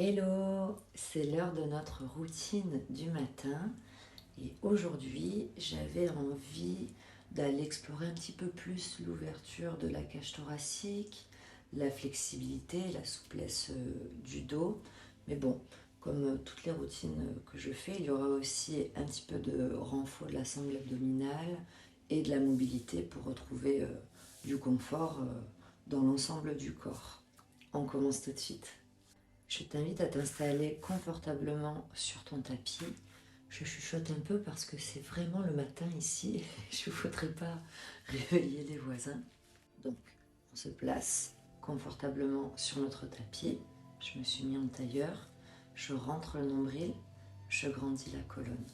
Hello, c'est l'heure de notre routine du matin et aujourd'hui j'avais envie d'aller explorer un petit peu plus l'ouverture de la cage thoracique, la flexibilité, la souplesse du dos. Mais bon, comme toutes les routines que je fais, il y aura aussi un petit peu de renfort de la sangle abdominale et de la mobilité pour retrouver du confort dans l'ensemble du corps. On commence tout de suite. Je t'invite à t'installer confortablement sur ton tapis. Je chuchote un peu parce que c'est vraiment le matin ici. Je ne voudrais pas réveiller les voisins. Donc, on se place confortablement sur notre tapis. Je me suis mis en tailleur. Je rentre le nombril. Je grandis la colonne.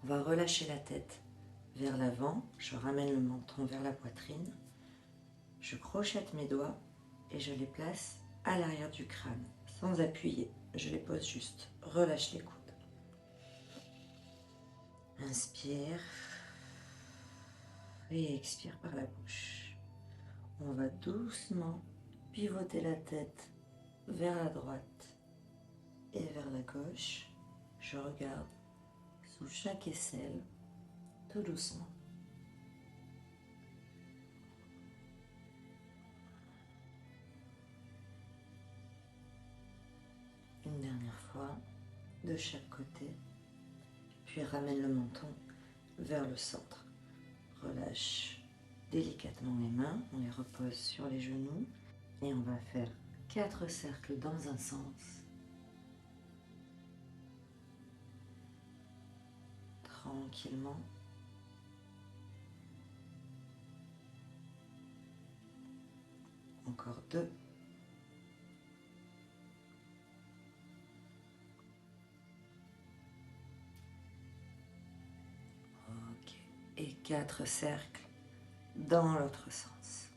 On va relâcher la tête vers l'avant. Je ramène le menton vers la poitrine. Je crochette mes doigts et je les place à l'arrière du crâne, sans appuyer. Je les pose juste. Relâche les coudes. Inspire et expire par la bouche. On va doucement pivoter la tête vers la droite et vers la gauche. Je regarde sous chaque aisselle, tout doucement. Une dernière fois, de chaque côté, puis ramène le menton vers le centre. Relâche délicatement les mains, on les repose sur les genoux et on va faire 4 cercles dans un sens. Tranquillement. Encore 2. Ok. Et 4 cercles dans l'autre sens.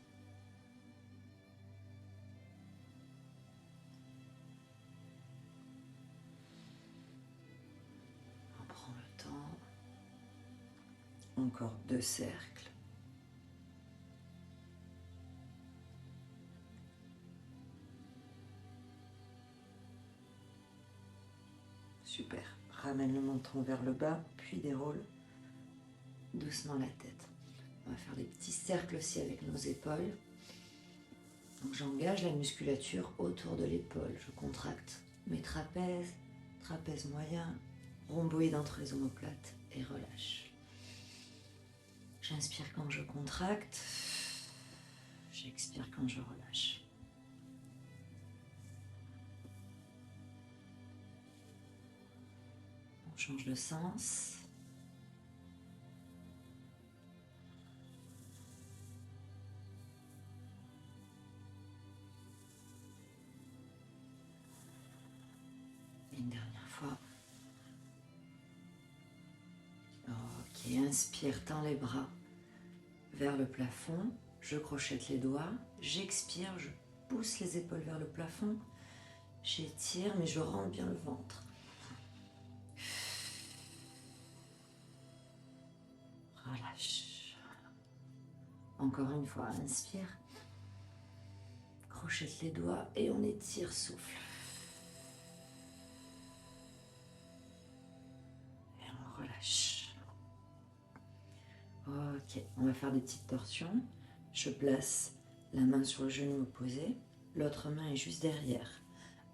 On prend le temps. Encore 2 cercles. Super. Ramène le menton vers le bas, puis déroule doucement la tête. On va faire des petits cercles aussi avec nos épaules. Donc j'engage la musculature autour de l'épaule. Je contracte mes trapèzes, trapèze moyen, rhomboïde entre les omoplates et relâche. J'inspire quand je contracte, j'expire quand je relâche. On change de sens. Une dernière fois. Ok, inspire, tends les bras vers le plafond. Je crochette les doigts. J'expire, je pousse les épaules vers le plafond. J'étire, mais je rentre bien le ventre. Relâche. Encore une fois, inspire. Crochette les doigts et on étire, souffle. Et on relâche. Ok, on va faire des petites torsions. Je place la main sur le genou opposé. L'autre main est juste derrière.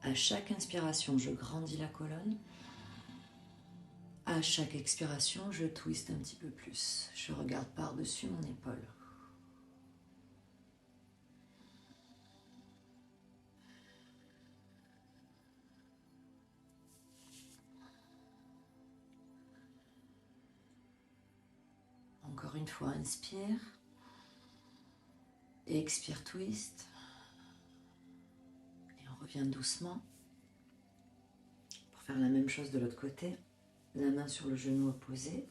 À chaque inspiration, je grandis la colonne. À chaque expiration, je twiste un petit peu plus. Je regarde par-dessus mon épaule. Encore une fois, inspire. Expire, twist. Et on revient doucement pour faire la même chose de l'autre côté. La main sur le genou opposé.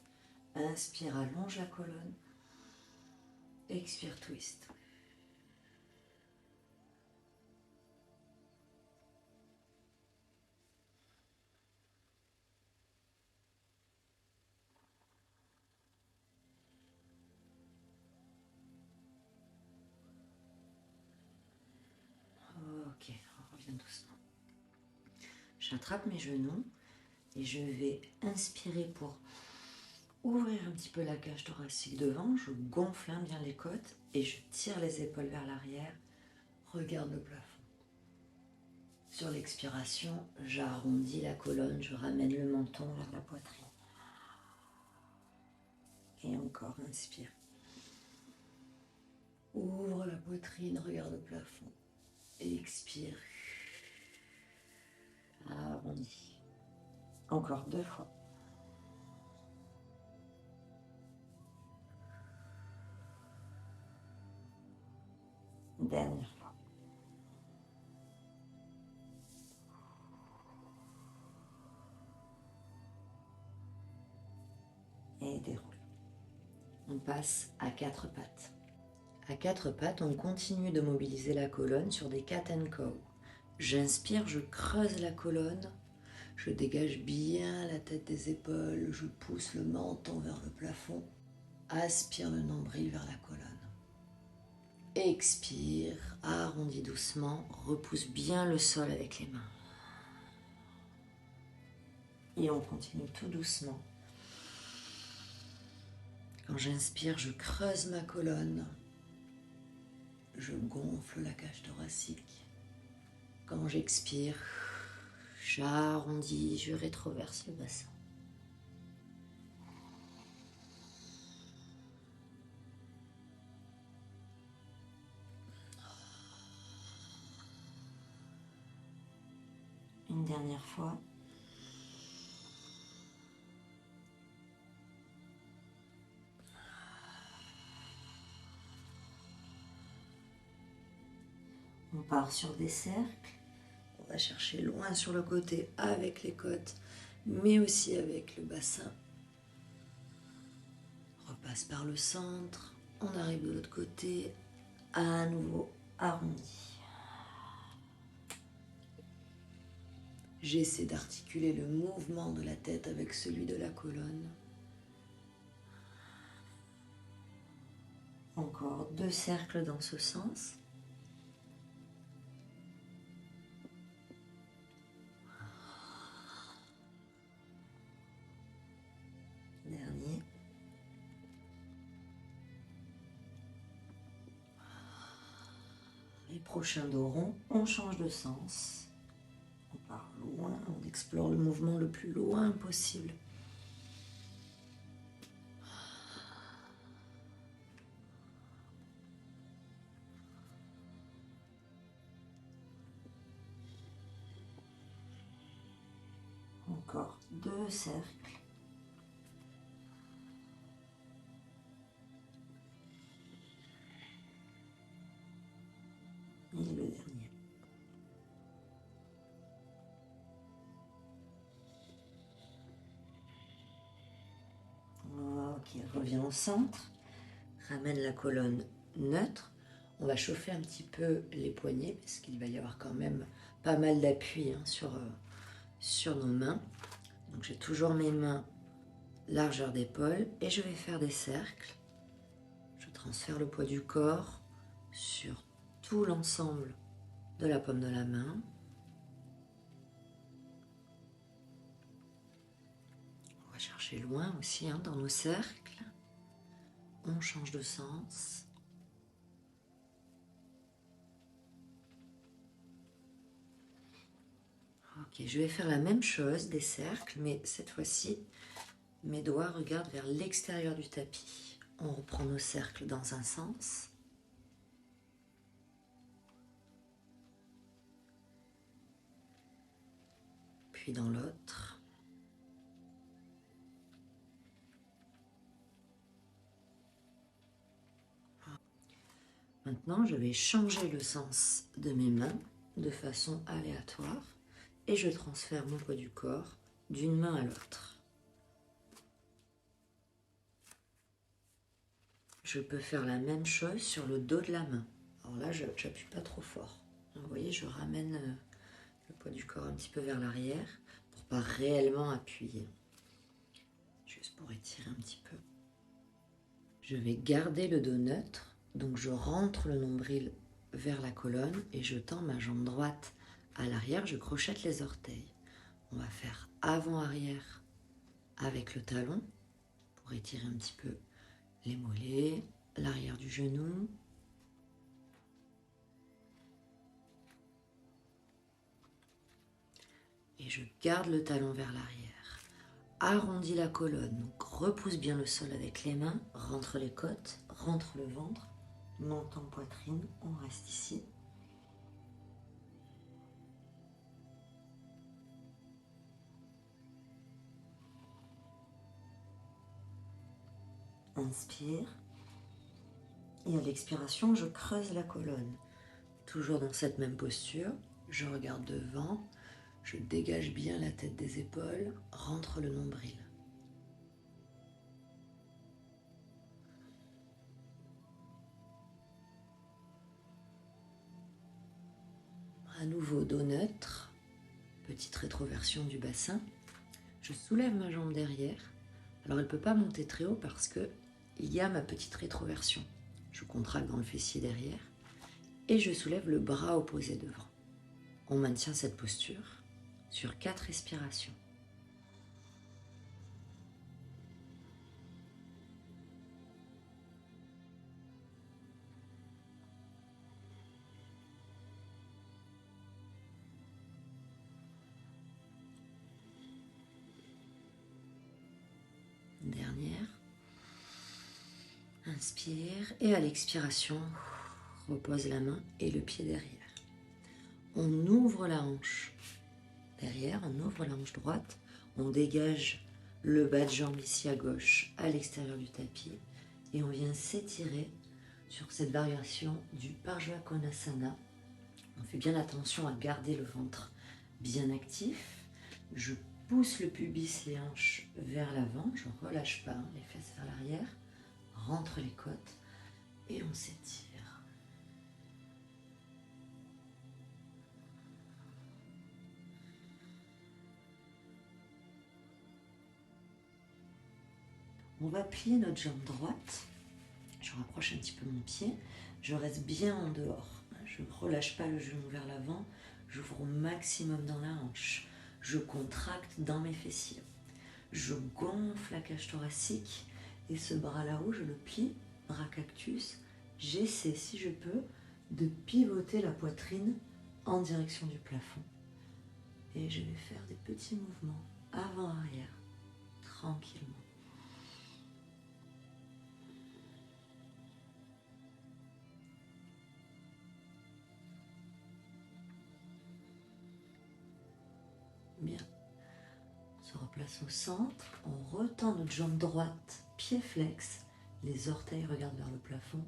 Inspire, allonge la colonne. Expire, twist. Ok, on revient doucement. J'attrape mes genoux et je vais inspirer pour ouvrir un petit peu la cage thoracique devant. Je gonfle bien les côtes et je tire les épaules vers l'arrière. Regarde le plafond. Sur l'expiration, j'arrondis la colonne, je ramène le menton vers la poitrine. Et encore, inspire. Ouvre la poitrine, regarde le plafond. Expire. Arrondis. Encore 2 fois. Dernière fois. Et déroule. On passe à 4 pattes. À 4 pattes, on continue de mobiliser la colonne sur des cat and cow. J'inspire, je creuse la colonne, je dégage bien la tête des épaules, je pousse le menton vers le plafond, aspire le nombril vers la colonne. Expire, arrondis doucement, repousse bien le sol avec les mains. Et on continue tout doucement. Quand j'inspire, je creuse ma colonne, je gonfle la cage thoracique. Quand j'expire, j'arrondis, je rétroverse le bassin. Une dernière fois. On part sur des cercles. On va chercher loin sur le côté avec les côtes, mais aussi avec le bassin. On repasse par le centre. On arrive de l'autre côté. À nouveau arrondi. J'essaie d'articuler le mouvement de la tête avec celui de la colonne. Encore 2 cercles dans ce sens. Dernier. Les prochains dos ronds, on change de sens. On part loin, on explore le mouvement le plus loin possible. Encore 2 cercles. Et le dernier. Ok, reviens au centre. Ramène la colonne neutre. On va chauffer un petit peu les poignets parce qu'il va y avoir quand même pas mal d'appui sur nos mains. Donc j'ai toujours mes mains largeur d'épaule et je vais faire des cercles. Je transfère le poids du corps sur tout l'ensemble de la paume de la main. On va chercher loin aussi dans nos cercles. On change de sens. Ok, je vais faire la même chose, des cercles, mais cette fois-ci, mes doigts regardent vers l'extérieur du tapis. On reprend nos cercles dans un sens. Puis dans l'autre. Maintenant, je vais changer le sens de mes mains de façon aléatoire et je transfère mon poids du corps d'une main à l'autre. Je peux faire la même chose sur le dos de la main. Alors là, je n'appuie pas trop fort. Vous voyez, je ramène le poids du corps un petit peu vers l'arrière pour pas réellement appuyer. Juste pour étirer un petit peu. Je vais garder le dos neutre. Donc je rentre le nombril vers la colonne et je tends ma jambe droite à l'arrière. Je crochette les orteils. On va faire avant-arrière avec le talon pour étirer un petit peu les mollets, l'arrière du genou. Et je garde le talon vers l'arrière. Arrondis la colonne, donc repousse bien le sol avec les mains, rentre les côtes, rentre le ventre, monte en poitrine, on reste ici. Inspire. Et à l'expiration, je creuse la colonne. Toujours dans cette même posture, je regarde devant, je dégage bien la tête des épaules, rentre le nombril. À nouveau, dos neutre, petite rétroversion du bassin. Je soulève ma jambe derrière. Alors elle ne peut pas monter très haut parce que il y a ma petite rétroversion. Je contracte dans le fessier derrière et je soulève le bras opposé devant. On maintient cette posture sur 4 respirations. Dernière. Inspire et à l'expiration, repose la main et le pied derrière. On ouvre la hanche derrière, on ouvre la hanche droite, on dégage le bas de jambe ici à gauche, à l'extérieur du tapis, et on vient s'étirer sur cette variation du Parshvakonasana. On fait bien attention à garder le ventre bien actif. Je pousse le pubis, les hanches vers l'avant, je ne relâche pas, les fesses vers l'arrière, rentre les côtes et on s'étire. On va plier notre jambe droite. Je rapproche un petit peu mon pied. Je reste bien en dehors. Je ne relâche pas le genou vers l'avant. J'ouvre au maximum dans la hanche. Je contracte dans mes fessiers. Je gonfle la cage thoracique et ce bras là-haut, je le plie, bras cactus. J'essaie, si je peux, de pivoter la poitrine en direction du plafond. Et je vais faire des petits mouvements avant-arrière, tranquillement. Bien. On se replace au centre, on retend notre jambe droite, pied flex, les orteils regardent vers le plafond,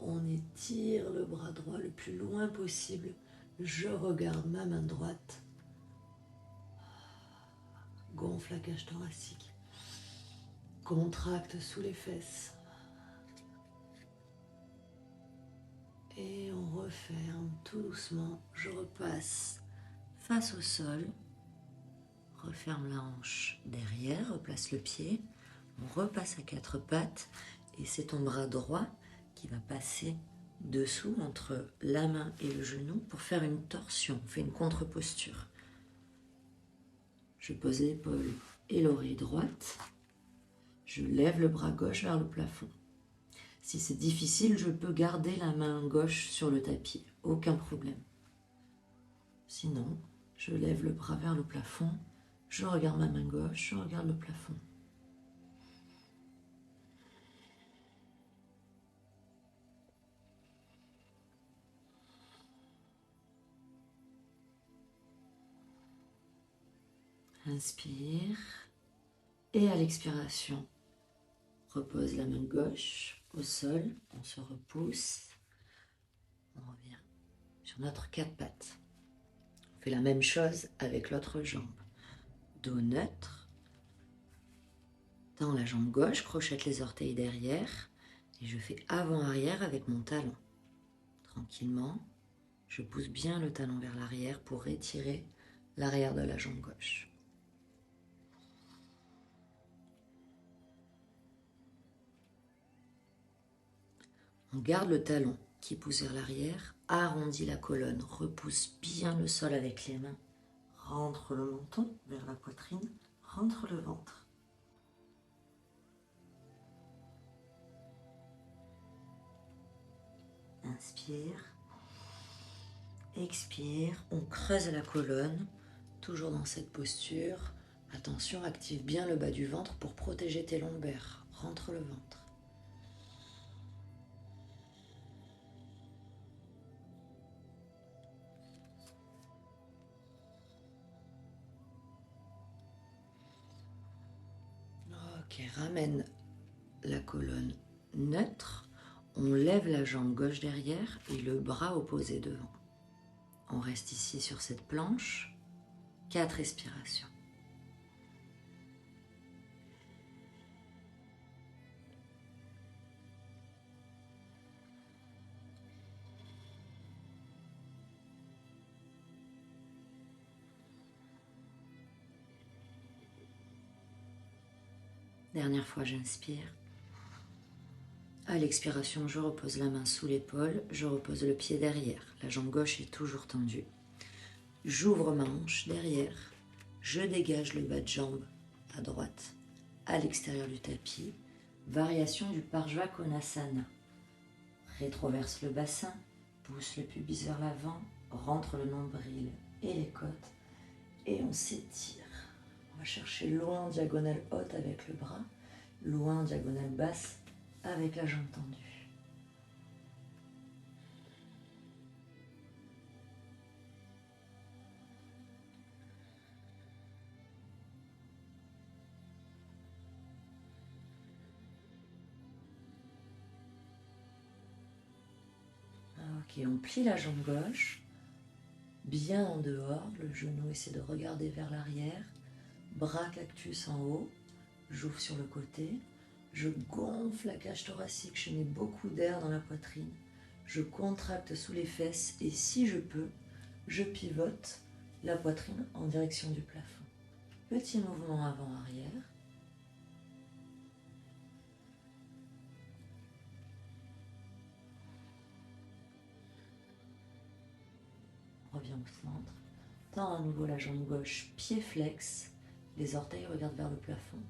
on étire le bras droit le plus loin possible, je regarde ma main droite, gonfle la cage thoracique, contracte sous les fesses et on referme tout doucement, je repasse face au sol. Referme la hanche derrière, replace le pied, on repasse à 4 pattes et c'est ton bras droit qui va passer dessous entre la main et le genou pour faire une torsion, on fait une contre-posture. Je pose l'épaule et l'oreille droite, je lève le bras gauche vers le plafond. Si c'est difficile, je peux garder la main gauche sur le tapis, aucun problème. Sinon, je lève le bras vers le plafond. Je regarde ma main gauche, je regarde le plafond. Inspire. Et à l'expiration, repose la main gauche au sol, on se repousse. On revient sur notre 4 pattes. On fait la même chose avec l'autre jambe. Dos neutre. Tends la jambe gauche, crochette les orteils derrière et je fais avant-arrière avec mon talon. Tranquillement, je pousse bien le talon vers l'arrière pour étirer l'arrière de la jambe gauche. On garde le talon qui pousse vers l'arrière, arrondit la colonne, repousse bien le sol avec les mains, rentre le menton vers la poitrine, rentre le ventre. Inspire, expire, on creuse la colonne, toujours dans cette posture. Attention, active bien le bas du ventre pour protéger tes lombaires. Rentre le ventre. Ok, ramène la colonne neutre. On lève la jambe gauche derrière et le bras opposé devant. On reste ici sur cette planche. 4 respirations. Dernière fois, j'inspire. À l'expiration, je repose la main sous l'épaule, je repose le pied derrière. La jambe gauche est toujours tendue. J'ouvre ma hanche derrière. Je dégage le bas de jambe à droite, à l'extérieur du tapis. Variation du Parshvakonasana. Rétroverse le bassin, pousse le pubis vers l'avant, rentre le nombril et les côtes et on s'étire. On va chercher loin diagonale haute avec le bras, loin diagonale basse avec la jambe tendue. Ok, on plie la jambe gauche, bien en dehors, le genou essaie de regarder vers l'arrière, bras cactus en haut, j'ouvre sur le côté, je gonfle la cage thoracique, je mets beaucoup d'air dans la poitrine, je contracte sous les fesses et si je peux, je pivote la poitrine en direction du plafond. Petit mouvement avant-arrière. Reviens au centre. Tends à nouveau la jambe gauche, pied flex. Les orteils regardent vers le plafond.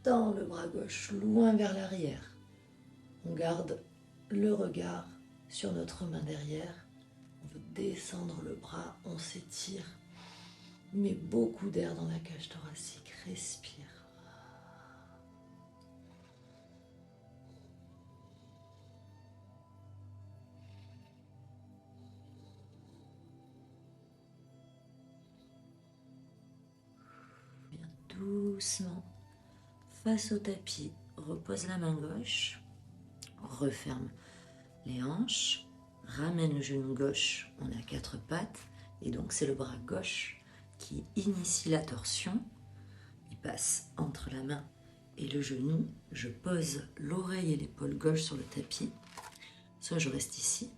Tends le bras gauche loin vers l'arrière. On garde le regard sur notre main derrière. On veut descendre le bras, on s'étire. Mets beaucoup d'air dans la cage thoracique. Respire. Viens doucement face au tapis. Repose la main gauche. Referme les hanches. Ramène le genou gauche. On a 4 pattes. Et donc c'est le bras gauche qui initie la torsion. Il passe entre la main et le genou. Je pose l'oreille et l'épaule gauche sur le tapis. Soit je reste ici.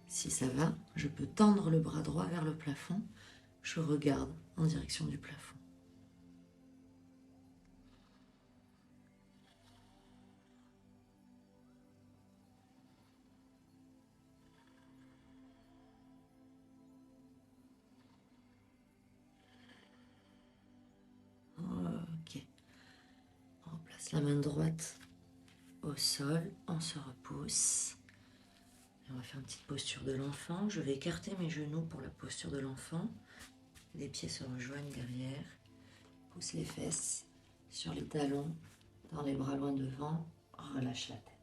Si ça va, je peux tendre le bras droit vers le plafond. Je regarde en direction du plafond. Ok. On replace la main droite au sol, on se repousse. Et on va faire une petite posture de l'enfant. Je vais écarter mes genoux pour la posture de l'enfant. Les pieds se rejoignent derrière. Pousse les fesses sur les talons, dans les bras loin devant. Relâche la tête.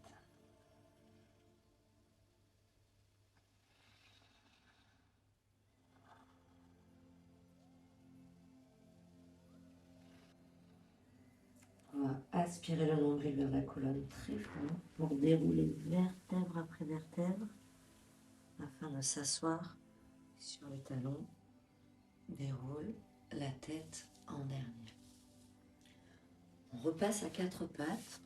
On va aspirer le nombril vers la colonne très fort pour dérouler vertèbre après vertèbre afin de s'asseoir sur le talon. Déroule la tête en dernier. On repasse à 4 pattes.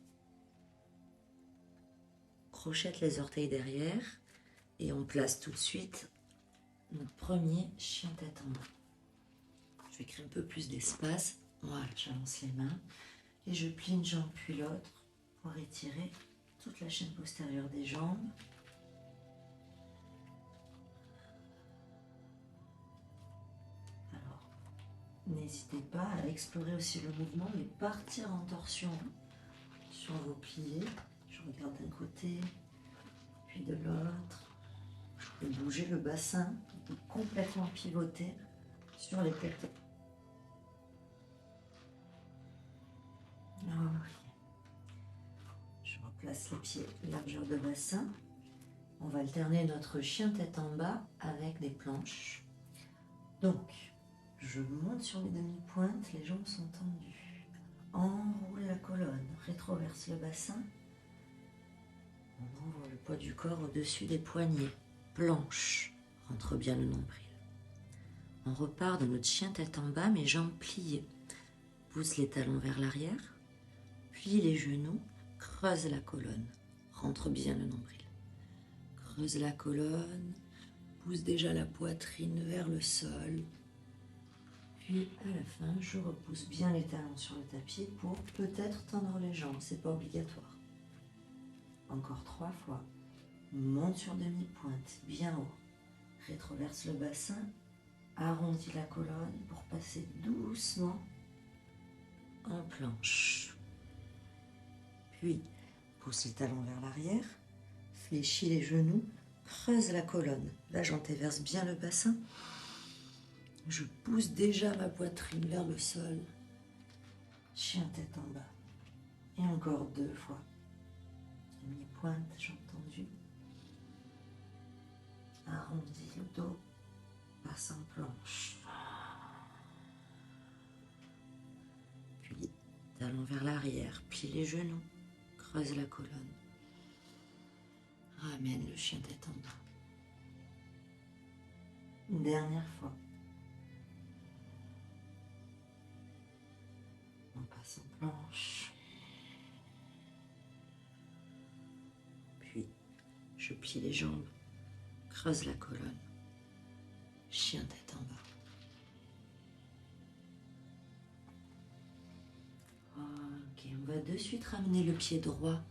Crochette les orteils derrière et on place tout de suite notre premier chien tête en bas. Je vais créer un peu plus d'espace. Voilà, j'avance les mains et je plie une jambe puis l'autre pour étirer toute la chaîne postérieure des jambes. Alors, n'hésitez pas à explorer aussi le mouvement, mais partir en torsion sur vos pliés. Je regarde d'un côté, puis de l'autre. Et bouger le bassin, complètement pivoter sur les têtes. Je replace les pieds largeur de bassin. On va alterner notre chien tête en bas avec des planches. Donc, je monte sur les demi-pointes, les jambes sont tendues. Enroule la colonne, rétroverse le bassin. On envoie le poids du corps au-dessus des poignets. Planche, rentre bien le nombril. On repart de notre chien tête en bas, mes jambes pliées. Pousse les talons vers l'arrière, plie les genoux, creuse la colonne. Rentre bien le nombril. Creuse la colonne, pousse déjà la poitrine vers le sol. Puis à la fin, je repousse bien les talons sur le tapis pour peut-être tendre les jambes, c'est pas obligatoire. Encore 3 fois. Monte sur demi-pointe, bien haut. Rétroverse le bassin, arrondis la colonne pour passer doucement en planche. Puis, pousse les talons vers l'arrière, fléchis les genoux, creuse la colonne. Là, j'antéverse bien le bassin. Je pousse déjà ma poitrine vers le sol. Chien tête en bas. Et encore 2 fois. Demi-pointe, jambes tendues. Arrondis le dos, passe en planche. Puis, talons vers l'arrière, plie les genoux, creuse la colonne. Ramène le chien tête en bas. Une dernière fois. On passe en planche. Puis, je plie les jambes, creuse la colonne. Chien tête en bas. Ok, on va de suite ramener le pied droit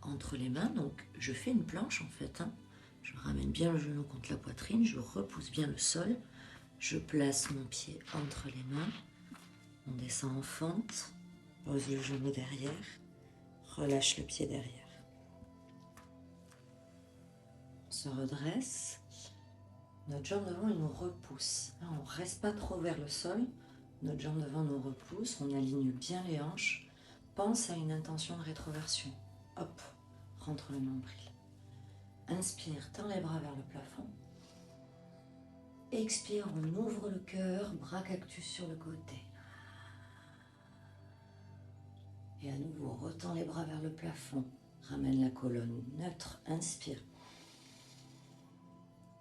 entre les mains. Donc, je fais une planche en fait. Je ramène bien le genou contre la poitrine. Je repousse bien le sol. Je place mon pied entre les mains. On descend en fente. Pose le genou derrière. Relâche le pied derrière. On se redresse. Notre jambe devant, elle nous repousse. Là, on ne reste pas trop vers le sol. Notre jambe devant nous repousse. On aligne bien les hanches. Pense à une intention de rétroversion. Hop, rentre le nombril. Inspire, tends les bras vers le plafond. Expire, on ouvre le cœur, bras cactus sur le côté. Et à nouveau, retends les bras vers le plafond. Ramène la colonne neutre. Inspire.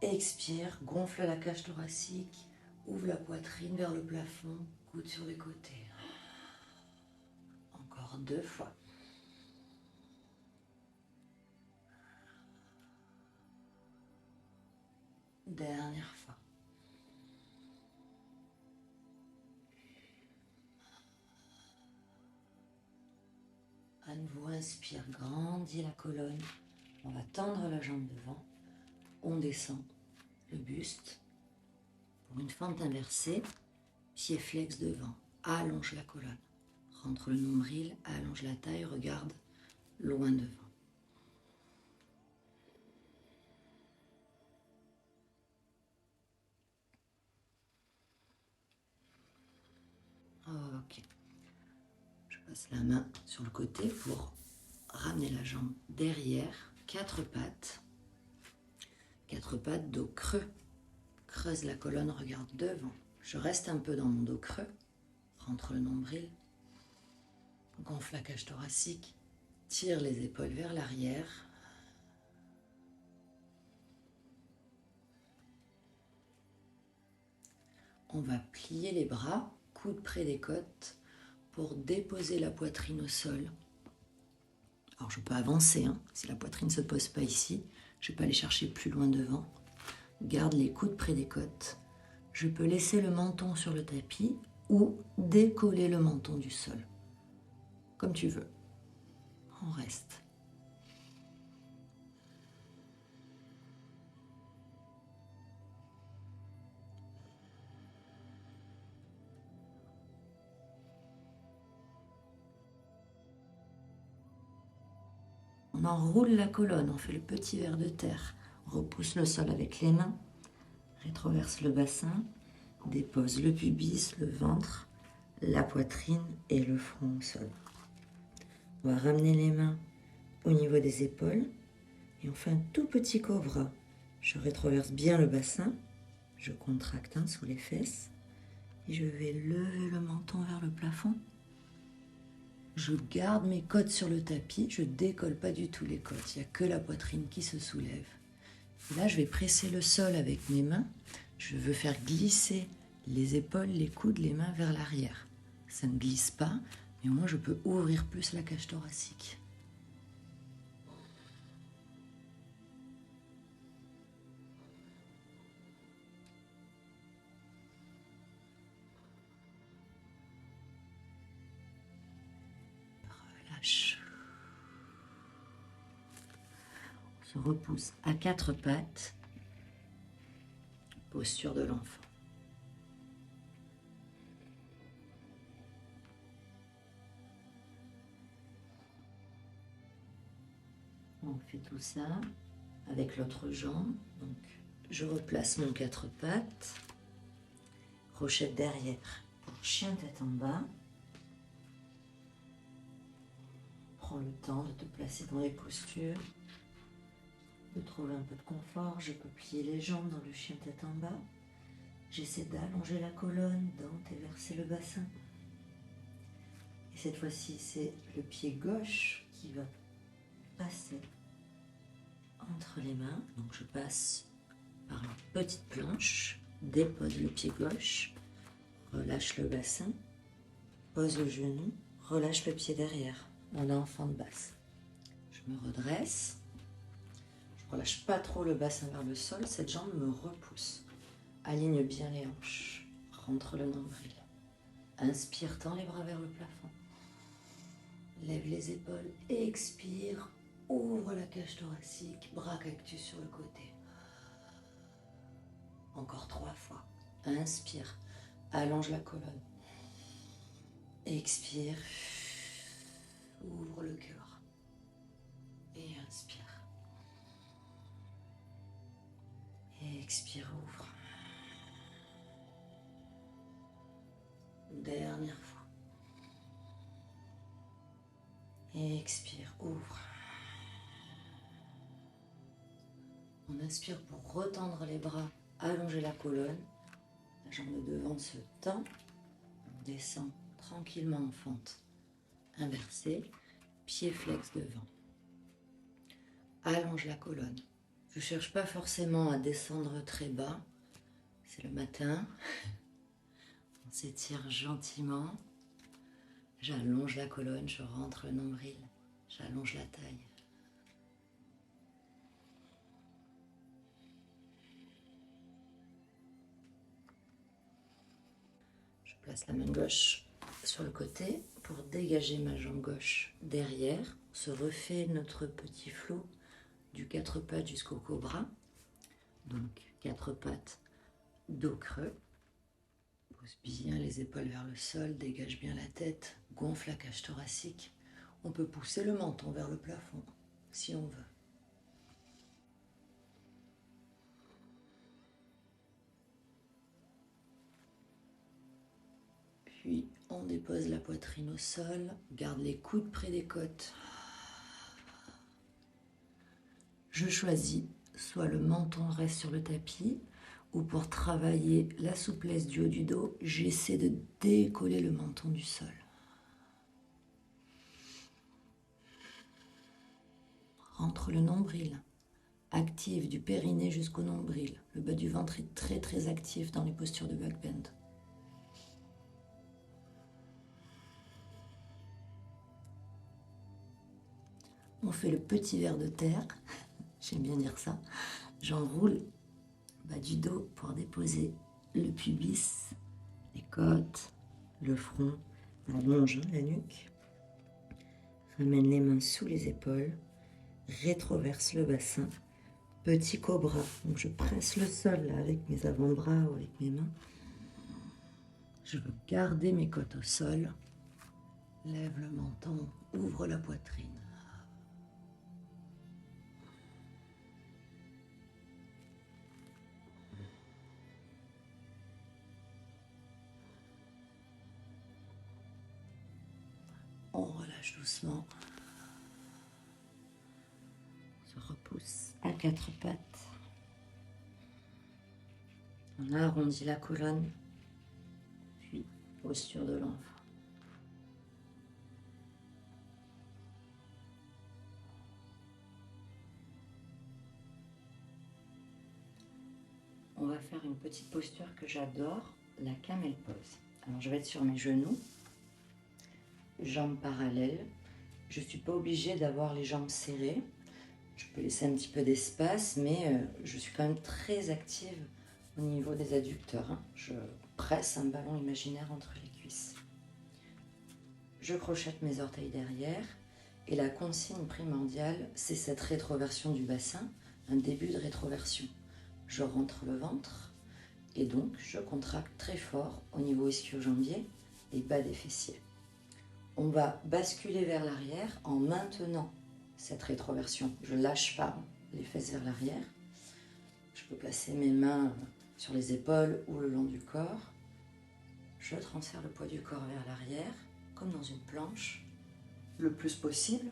Expire, gonfle la cage thoracique. Ouvre la poitrine vers le plafond. Coude sur les côtés. Encore 2 fois. Dernière fois. À nouveau, inspire, grandis la colonne. On va tendre la jambe devant. On descend le buste. Pour une fente inversée, pied flex devant. Allonge la colonne. Rentre le nombril, allonge la taille, regarde loin devant. Ok. Je passe la main sur le côté pour ramener la jambe derrière. 4 pattes. 4 pattes, dos creux. Creuse la colonne, regarde devant. Je reste un peu dans mon dos creux. Rentre le nombril. Gonfle la cage thoracique. Tire les épaules vers l'arrière. On va plier les bras, coude près des côtes, pour déposer la poitrine au sol. Alors je peux avancer, si la poitrine ne se pose pas ici, je ne vais pas aller chercher plus loin devant. Garde les coudes près des côtes. Je peux laisser le menton sur le tapis ou décoller le menton du sol. Comme tu veux. On reste. On enroule la colonne, on fait le petit ver de terre. On repousse le sol avec les mains, rétroverse le bassin, dépose le pubis, le ventre, la poitrine et le front au sol. On va ramener les mains au niveau des épaules et on fait un tout petit cobra. Je rétroverse bien le bassin, je contracte sous les fesses et je vais lever le menton vers le plafond. Je garde mes côtes sur le tapis, je décolle pas du tout les côtes, il n'y a que la poitrine qui se soulève. Et là, je vais presser le sol avec mes mains, je veux faire glisser les épaules, les coudes, les mains vers l'arrière. Ça ne glisse pas, mais au moins je peux ouvrir plus la cage thoracique. Relâche. On se repousse à quatre pattes, posture de l'enfant. On fait tout ça avec l'autre jambe. Donc, je replace mon quatre pattes, crochette derrière pour chien tête en bas. Prends le temps de te placer dans les postures, de trouver un peu de confort. Je peux plier les jambes dans le chien tête en bas. J'essaie d'allonger la colonne, d'antéverser le bassin. Et cette fois-ci, c'est le pied gauche qui va passer entre les mains. Donc je passe par une petite planche, dépose le pied gauche, relâche le bassin, pose le genou, relâche le pied derrière. On a enfant de basse. Je me redresse, je ne relâche pas trop le bassin vers le sol, cette jambe me repousse. Aligne bien les hanches, rentre le nombril. Inspire, tends les bras vers le plafond. Lève les épaules, expire, ouvre la cage thoracique, bras cactus sur le côté. Encore 3 fois. Inspire, allonge la colonne. Expire, ouvre le cœur. Et inspire. Et expire, ouvre. Dernière fois. Et expire, ouvre. On inspire pour retendre les bras, allonger la colonne. La jambe de devant se tend. On descend tranquillement en fente inversée. Pied flex devant. Allonge la colonne. Je ne cherche pas forcément à descendre très bas. C'est le matin. On s'étire gentiment. J'allonge la colonne, je rentre le nombril. J'allonge la taille. Je place la main gauche sur le côté pour dégager ma jambe gauche derrière. On se refait notre petit flot du 4 pattes jusqu'au cobra. Donc 4 pattes, dos creux. Pose bien les épaules vers le sol, dégage bien la tête, gonfle la cage thoracique. On peut pousser le menton vers le plafond si on veut. Puis on dépose la poitrine au sol, garde les coudes près des côtes. Je choisis, soit le menton reste sur le tapis, ou pour travailler la souplesse du haut du dos, j'essaie de décoller le menton du sol. Rentre le nombril, active du périnée jusqu'au nombril. Le bas du ventre est très très actif dans les postures de back bend. On fait le petit ver de terre, j'aime bien dire ça. J'enroule le bas du dos pour déposer le pubis, les côtes, le front, allonge la nuque. Ramène les mains sous les épaules, rétroverse le bassin, petit cobra. Donc je presse le sol là, avec mes avant-bras ou avec mes mains. Je veux garder mes côtes au sol. Lève le menton, ouvre la poitrine. On relâche doucement. On se repousse à quatre pattes. On arrondit la colonne, puis posture de l'enfant. On va faire une petite posture que j'adore, la camel pose. Alors je vais être sur mes genoux, jambes parallèles. Je ne suis pas obligée d'avoir les jambes serrées. Je peux laisser un petit peu d'espace, mais je suis quand même très active au niveau des adducteurs. Je presse un ballon imaginaire entre les cuisses. Je crochette mes orteils derrière. Et la consigne primordiale, c'est cette rétroversion du bassin, un début de rétroversion. Je rentre le ventre et donc je contracte très fort au niveau ischio-jambier et bas des fessiers. On va basculer vers l'arrière en maintenant cette rétroversion. Je ne lâche pas les fesses vers l'arrière. Je peux placer mes mains sur les épaules ou le long du corps. Je transfère le poids du corps vers l'arrière, comme dans une planche, le plus possible,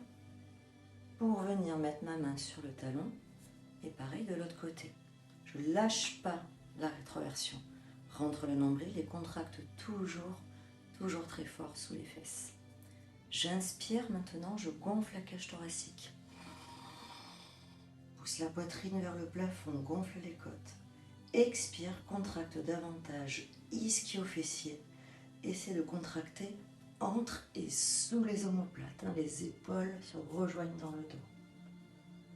pour venir mettre ma main sur le talon. Et pareil de l'autre côté. Je ne lâche pas la rétroversion. Rentre le nombril et contracte toujours très fort sous les fesses. J'inspire maintenant, je gonfle la cage thoracique. Pousse la poitrine vers le plafond, gonfle les côtes. Expire, contracte davantage ischio-fessier. Essaie de contracter entre et sous les omoplates. Les épaules se rejoignent dans le dos.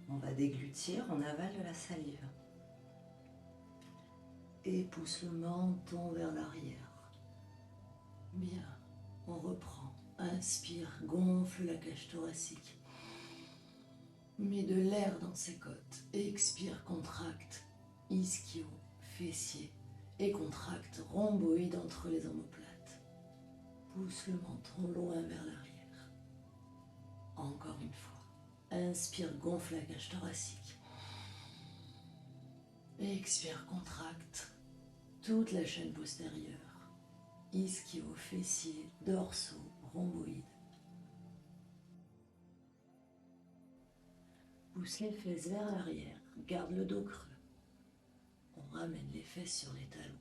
On va déglutir, on avale de la salive. Et pousse le menton vers l'arrière. Bien, on reprend. Inspire, gonfle la cage thoracique. Mets de l'air dans ses côtes. Expire, contracte ischio, fessier. Et contracte rhomboïde entre les omoplates. Pousse le menton loin vers l'arrière. Encore une fois. Inspire, gonfle la cage thoracique. Expire, contracte toute la chaîne postérieure. Ischio, fessier, dorsaux, rhomboïde. Pousse les fesses vers l'arrière. Garde le dos creux. On ramène les fesses sur les talons.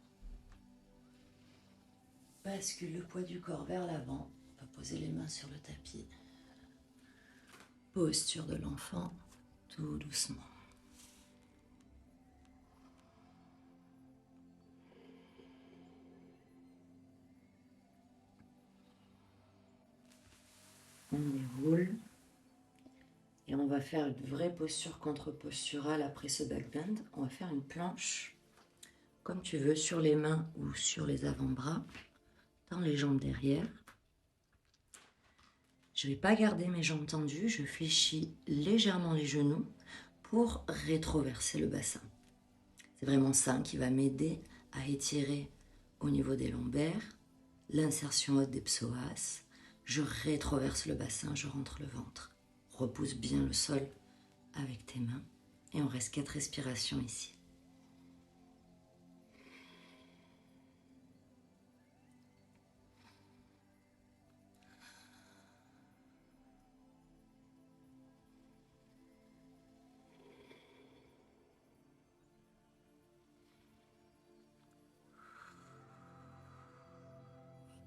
Bascule le poids du corps vers l'avant. On va poser les mains sur le tapis. Posture de l'enfant, tout doucement. On déroule. Et on va faire une vraie posture contre-posturale après ce back bend. On va faire une planche, comme tu veux, sur les mains ou sur les avant-bras, dans les jambes derrière. Je ne vais pas garder mes jambes tendues, je fléchis légèrement les genoux pour rétroverser le bassin. C'est vraiment ça qui va m'aider à étirer au niveau des lombaires, l'insertion haute des psoas. Je rétroverse le bassin, je rentre le ventre. Repousse bien le sol avec tes mains et on reste 4 respirations ici.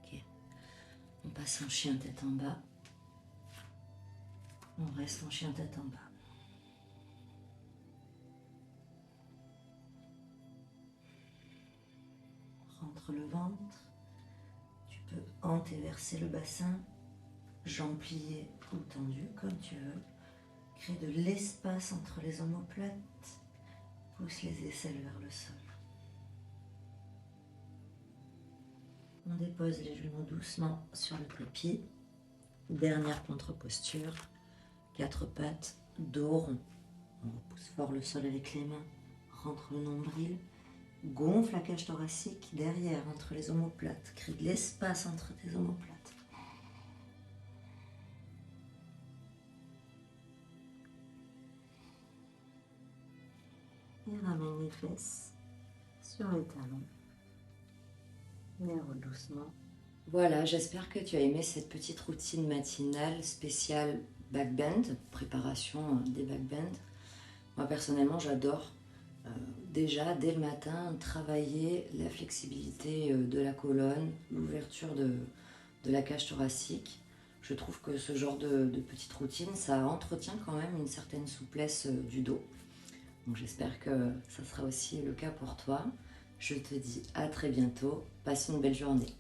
Ok. On passe en chien tête en bas. On reste en chien tête en bas. Rentre le ventre. Tu peux antéverser le bassin, jambes pliées ou tendues comme tu veux. Crée de l'espace entre les omoplates. Pousse les aisselles vers le sol. On dépose les genoux doucement sur le tapis. Dernière contre-posture. 4 pattes, dos rond. On repousse fort le sol avec les mains. Rentre le nombril. Gonfle la cage thoracique derrière entre les omoplates. Crée de l'espace entre tes omoplates. Et ramène les fesses sur les talons. Et roule doucement Voilà, j'espère que tu as aimé cette petite routine matinale spéciale backbend, préparation des backbends. Moi personnellement j'adore déjà dès le matin travailler la flexibilité de la colonne, l'ouverture de la cage thoracique. Je trouve que ce genre de petite routine, ça entretient quand même une certaine souplesse du dos. Donc j'espère que ça sera aussi le cas pour toi. Je te dis à très bientôt. Passe une belle journée.